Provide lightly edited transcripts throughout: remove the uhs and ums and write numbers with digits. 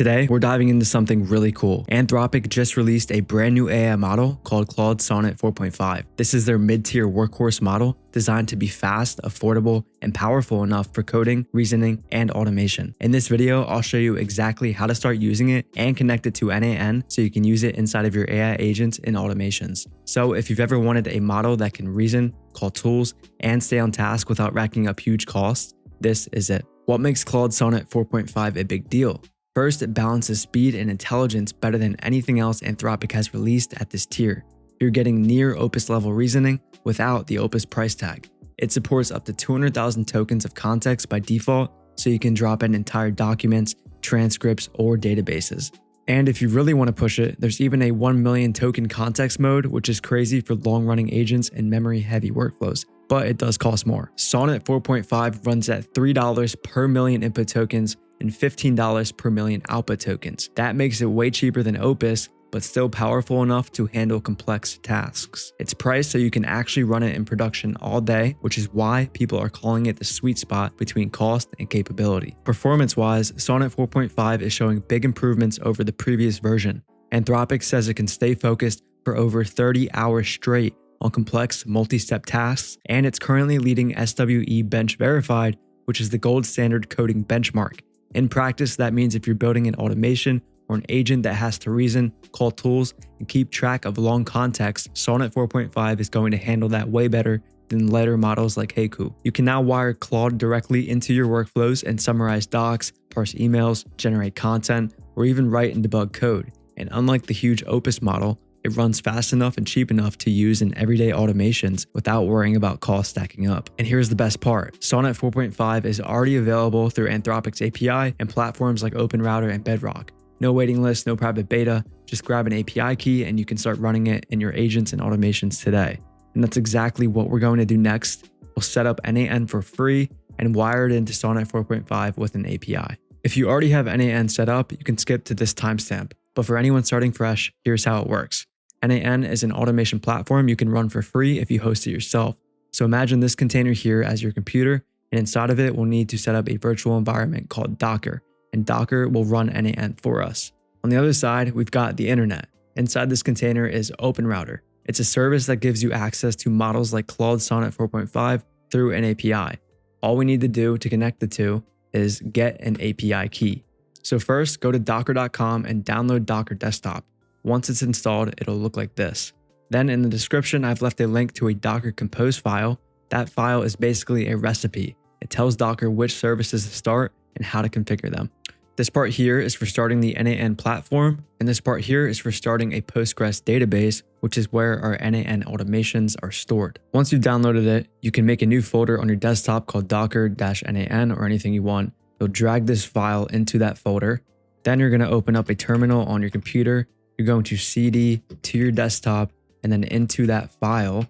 Today, we're diving into something really cool. Anthropic just released a brand new AI model called Claude Sonnet 4.5. This is their mid-tier workhorse model designed to be fast, affordable, and powerful enough for coding, reasoning, and automation. In this video, I'll show you exactly how to start using it and connect it to n8n so you can use it inside of your AI agents and automations. So if you've ever wanted a model that can reason, call tools, and stay on task without racking up huge costs, this is it. What makes Claude Sonnet 4.5 a big deal? First, it balances speed and intelligence better than anything else Anthropic has released at this tier. You're getting near Opus level reasoning without the Opus price tag. It supports up to 200,000 tokens of context by default, so you can drop in entire documents, transcripts, or databases. And if you really want to push it, there's even a 1 million token context mode, which is crazy for long-running agents and memory-heavy workflows, but it does cost more. Sonnet 4.5 runs at $3 per million input tokens and $15 per million output tokens. That makes it way cheaper than Opus, but still powerful enough to handle complex tasks. It's priced so you can actually run it in production all day, which is why people are calling it the sweet spot between cost and capability. Performance-wise, Sonnet 4.5 is showing big improvements over the previous version. Anthropic says it can stay focused for over 30 hours straight on complex multi-step tasks, and it's currently leading SWE Bench Verified, which is the gold standard coding benchmark. In practice, that means if you're building an automation or an agent that has to reason, call tools, and keep track of long context, Sonnet 4.5 is going to handle that way better than later models like Haiku. You can now wire Claude directly into your workflows and summarize docs, parse emails, generate content, or even write and debug code. And unlike the huge Opus model, it runs fast enough and cheap enough to use in everyday automations without worrying about cost stacking up. And here's the best part. Sonnet 4.5 is already available through Anthropic's API and platforms like OpenRouter and Bedrock. No waiting list, no private beta, just grab an API key and you can start running it in your agents and automations today. And that's exactly what we're going to do next. We'll set up n8n for free and wire it into Sonnet 4.5 with an API. If you already have n8n set up, you can skip to this timestamp. But for anyone starting fresh, here's how it works. n8n is an automation platform you can run for free if you host it yourself. So imagine this container here as your computer, and inside of it, we'll need to set up a virtual environment called Docker, and Docker will run n8n for us. On the other side, we've got the internet. Inside this container is OpenRouter. It's a service that gives you access to models like Claude Sonnet 4.5 through an API. All we need to do to connect the two is get an API key. So first, go to docker.com and download Docker Desktop. Once it's installed, it'll look like this. Then in the description, I've left a link to a Docker Compose file. That file is basically a recipe. It tells Docker which services to start and how to configure them. This part here is for starting the n8n platform, and this part here is for starting a Postgres database, which is where our n8n automations are stored. Once you've downloaded it, you can make a new folder on your desktop called docker-n8n or anything you want. You'll drag this file into that folder. Then you're going to open up a terminal on your computer. You're going to cd to your desktop and then into that file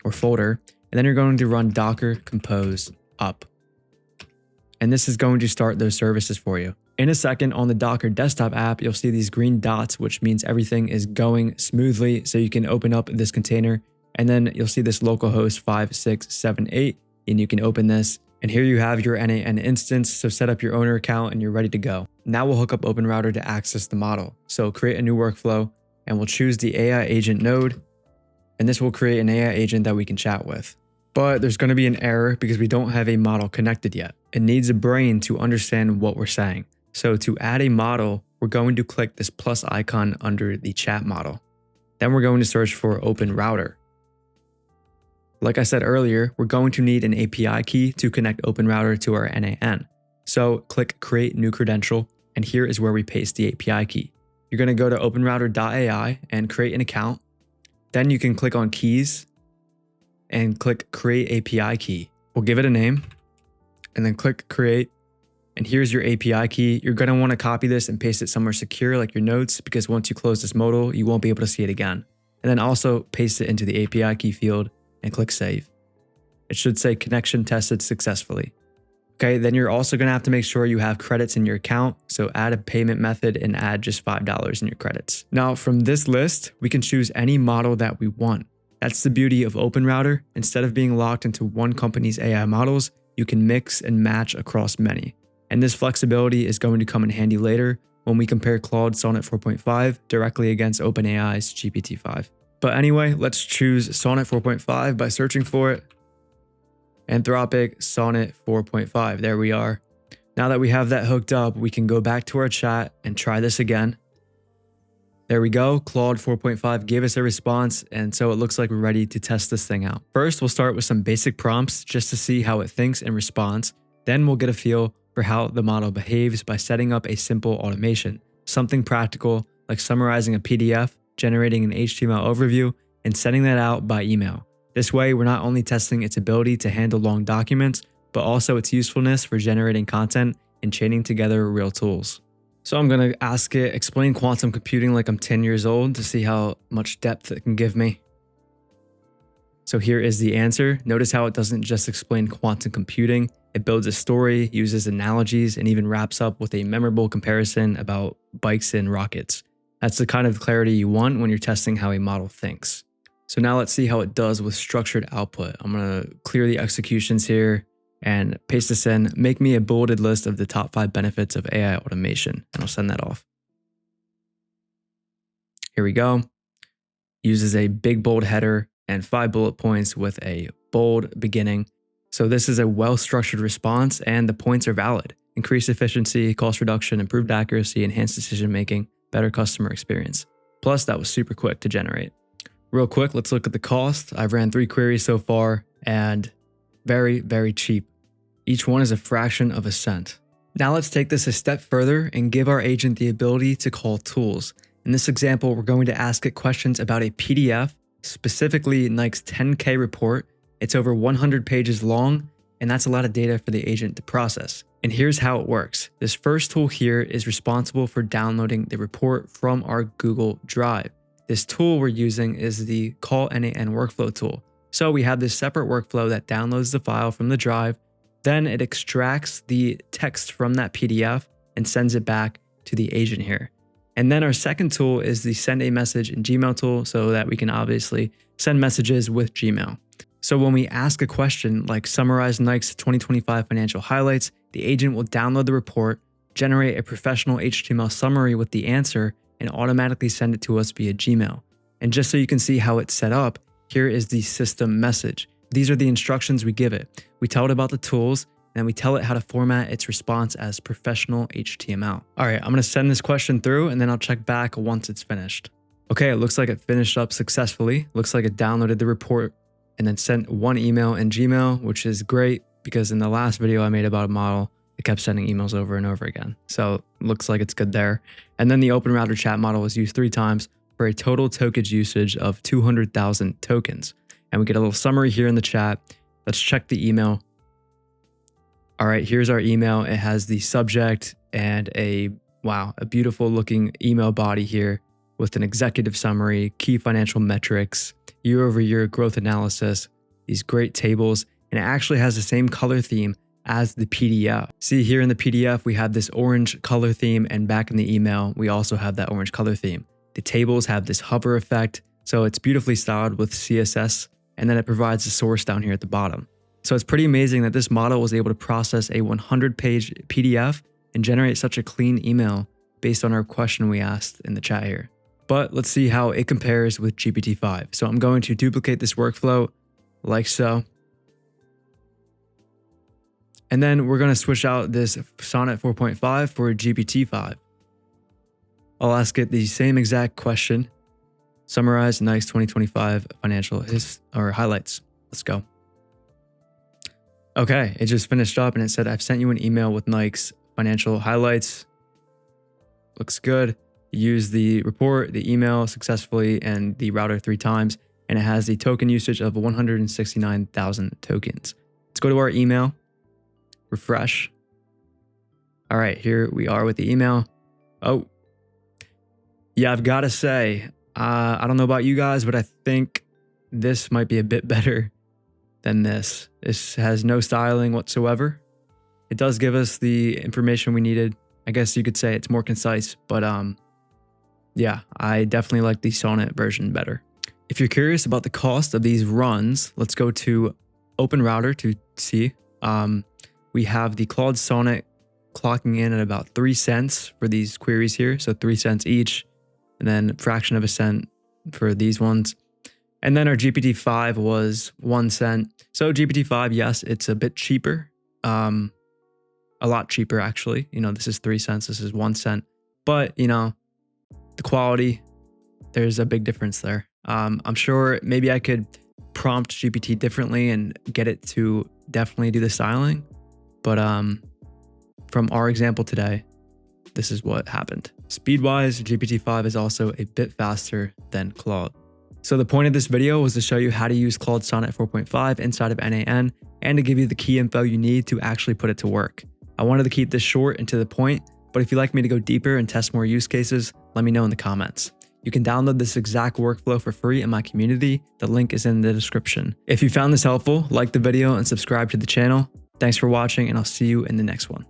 or folder. And then you're going to run docker compose up. And this is going to start those services for you. In a second, on the Docker desktop app, you'll see these green dots, which means everything is going smoothly. So you can open up this container and then you'll see this localhost 5678 and you can open this. And here you have your n8n instance, so set up your owner account and you're ready to go. Now we'll hook up OpenRouter to access the model. So create a new workflow and we'll choose the AI agent node, and this will create an AI agent that we can chat with. But there's going to be an error because we don't have a model connected yet. It needs a brain to understand what we're saying. So to add a model, we're going to click this plus icon under the chat model. Then we're going to search for OpenRouter. Like I said earlier, we're going to need an API key to connect OpenRouter to our n8n. So click Create New Credential, and here is where we paste the API key. You're going to go to openrouter.ai and create an account. Then you can click on Keys and click Create API Key. We'll give it a name and then click Create. And here's your API key. You're going to want to copy this and paste it somewhere secure like your notes, because once you close this modal, you won't be able to see it again. And then also paste it into the API key field and click Save. It should say connection tested successfully. Okay, then you're also going to have to make sure you have credits in your account. So add a payment method and add just $5 in your credits. Now from this list, we can choose any model that we want. That's the beauty of OpenRouter. Instead of being locked into one company's AI models, you can mix and match across many. And this flexibility is going to come in handy later when we compare Claude Sonnet 4.5 directly against OpenAI's GPT-5. But anyway, let's choose Sonnet 4.5 by searching for it. Anthropic Sonnet 4.5, there we are. Now that we have that hooked up, we can go back to our chat and try this again. There we go, Claude 4.5 gave us a response, and so it looks like we're ready to test this thing out. First, we'll start with some basic prompts just to see how it thinks and responds. Then we'll get a feel for how the model behaves by setting up a simple automation, something practical like summarizing a PDF, generating an HTML overview, and sending that out by email. This way, we're not only testing its ability to handle long documents, but also its usefulness for generating content and chaining together real tools. So I'm going to ask it, explain quantum computing like I'm 10 years old to see how much depth it can give me. So here is the answer. Notice how it doesn't just explain quantum computing. It builds a story, uses analogies, and even wraps up with a memorable comparison about bikes and rockets. That's the kind of clarity you want when you're testing how a model thinks. So now let's see how it does with structured output. I'm going to clear the executions here and paste this in. Make me a bulleted list of the top 5 benefits of AI automation, and I'll send that off. Here we go. Uses a big bold header and 5 bullet points with a bold beginning. So this is a well-structured response, and the points are valid. Increased efficiency, cost reduction, improved accuracy, enhanced decision-making, better customer experience. Plus, that was super quick to generate. Real quick, let's look at the cost. I've ran 3 queries so far, and very, very cheap. Each one is a fraction of a cent. Now let's take this a step further and give our agent the ability to call tools. In this example, we're going to ask it questions about a PDF, specifically Nike's 10K report. It's over 100 pages long, and that's a lot of data for the agent to process. And here's how it works. This first tool here is responsible for downloading the report from our Google Drive. This tool we're using is the call n8n workflow tool. So we have this separate workflow that downloads the file from the drive, then it extracts the text from that PDF and sends it back to the agent here. And then our second tool is the send a message in Gmail tool so that we can obviously send messages with Gmail. So when we ask a question like summarize Nike's 2025 financial highlights, the agent will download the report, generate a professional HTML summary with the answer, and automatically send it to us via Gmail. And just so you can see how it's set up, here is the system message. These are the instructions we give it. We tell it about the tools, and then we tell it how to format its response as professional HTML. All right, I'm gonna send this question through, and then I'll check back once it's finished. Okay, it looks like it finished up successfully. Looks like it downloaded the report and then sent 1 email in Gmail, which is great because in the last video I made about a model, it kept sending emails over and over again. So looks like it's good there. And then the OpenRouter chat model was used 3 times for a total tokens usage of 200,000 tokens. And we get a little summary here in the chat. Let's check the email. All right, here's our email. It has the subject and a beautiful looking email body here with an executive summary, key financial metrics, year-over-year growth analysis, these great tables, and it actually has the same color theme as the PDF. See here in the PDF, we have this orange color theme, and back in the email, we also have that orange color theme. The tables have this hover effect, so it's beautifully styled with CSS, and then it provides the source down here at the bottom. So it's pretty amazing that this model was able to process a 100-page PDF and generate such a clean email based on our question we asked in the chat here. But let's see how it compares with GPT-5. So I'm going to duplicate this workflow like so. And then we're going to switch out this Sonnet 4.5 for GPT-5. I'll ask it the same exact question. Summarize Nike's 2025 financial highlights. Let's go. Okay, it just finished up and it said, I've sent you an email with Nike's financial highlights. Looks good. Use the report, the email successfully, and the router 3 times. And it has the token usage of 169,000 tokens. Let's go to our email. Refresh. All right, here we are with the email. Oh, yeah, I've got to say, I don't know about you guys, but I think this might be a bit better than this. This has no styling whatsoever. It does give us the information we needed. I guess you could say it's more concise, but yeah, I definitely like the Sonnet version better. If you're curious about the cost of these runs, let's go to OpenRouter to see. We have the Claude Sonnet clocking in at about 3 cents for these queries here. So 3 cents each, and then a fraction of a cent for these ones. And then our GPT-5 was 1 cent. So GPT-5, yes, it's a bit cheaper. A lot cheaper, actually. This is 3 cents, this is 1 cent. But, the quality, there's a big difference there. I'm sure maybe I could prompt GPT differently and get it to definitely do the styling. But from our example today, this is what happened. Speed-wise, GPT-5 is also a bit faster than Claude. So the point of this video was to show you how to use Claude Sonnet 4.5 inside of n8n and to give you the key info you need to actually put it to work. I wanted to keep this short and to the point, but if you'd like me to go deeper and test more use cases, let me know in the comments. You can download this exact workflow for free in my community. The link is in the description. If you found this helpful, like the video and subscribe to the channel. Thanks for watching, and I'll see you in the next one.